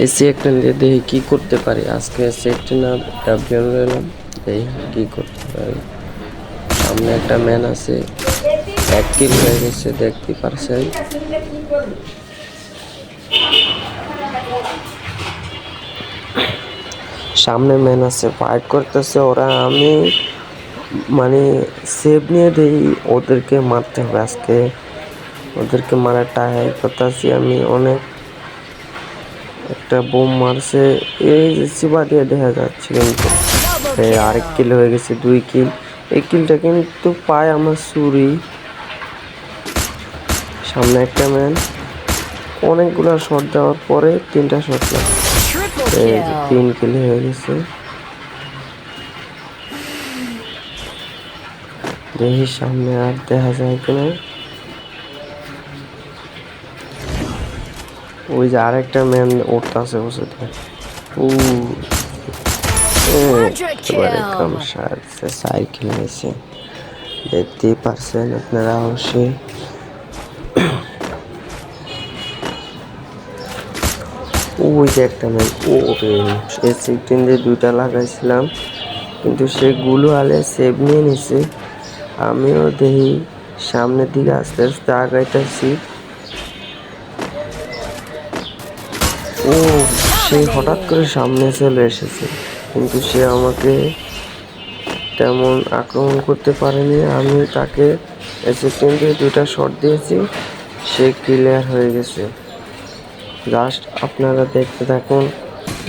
AC একটা নিয়ে দেখি কি করতে পারি। আজকে এসি একটা না ডাবিয়ন এলাম, দেখি কি করতে পারি। সামনে একটা ম্যান আছে, 1 কিল হয়ে গেছে দেখতে পারছেন। সামনে ম্যান আছে, ফাইট করতেছে ওরা। আমি মানে সেভ নিয়ে দেই, ওদেরকে মারতে হবে আজকে। ওদেরকে মারার ট্রাই করতেছি আমি। অনেক একটা বোম মারছে, এই যে চিবা দিয়ে দেখা যাচ্ছে, কিন্তু আরেক কিল হয়ে গেছে, 2 কিল। এই কিলটা কিন্তু পায় আমার চুরি। সামনে একটা ম্যান, অনেকগুলা শট দেওয়ার পরে 3টা শট লাগে, 3 কিল হয়ে গেছে। দেখি সামনে আর দেখা যায় কিনা। ওই যে আরেকটা ম্যান উঠতেছে বসে, এবারে কাম সাইকেল হয়েছে, দেখতেই পারছেন আপনারা অবশ্যই। ওই যে একটা ম্যান, এ16 দিয়ে 2টা লাগাইছিলাম, কিন্তু সেগুলো আলে সেভ নিয়ে নিছে। আমিও দেখি সামনের দিকে আস্তে আস্তে আগাইতেছি। ও, সে হঠাৎ করে সামনে চলে এসেছে, কিন্তু সে আমাকে তেমন আক্রমণ করতে পারেনি। আমি তাকে এ16 দিয়ে 2টা শট দিয়েছি, সে ক্লিয়ার হয়ে গেছে। জাস্ট আপনারা দেখতে থাকুন,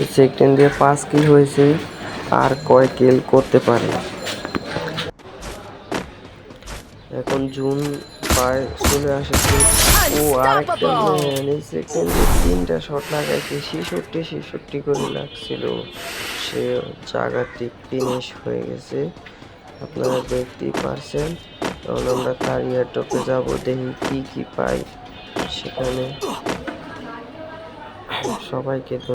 এ16 দিয়ে 5 কিল হয়েছে, আর কয় কিল করতে পারে। এখন জুন প্রায় চলে আসেছে। ও, আরেকটা ম্যান সেকেন্ডে 3টা শট লাগাইছে, 66 করে লাগছিল। সে জায়গাটি ফিনিশ হয়ে গেছে, আপনারা দেখতেই পারছেন। তখন আমরা তার এয়ারড্রপে যাবো, দেখি কি কি পাই সেখানে। সবাইকে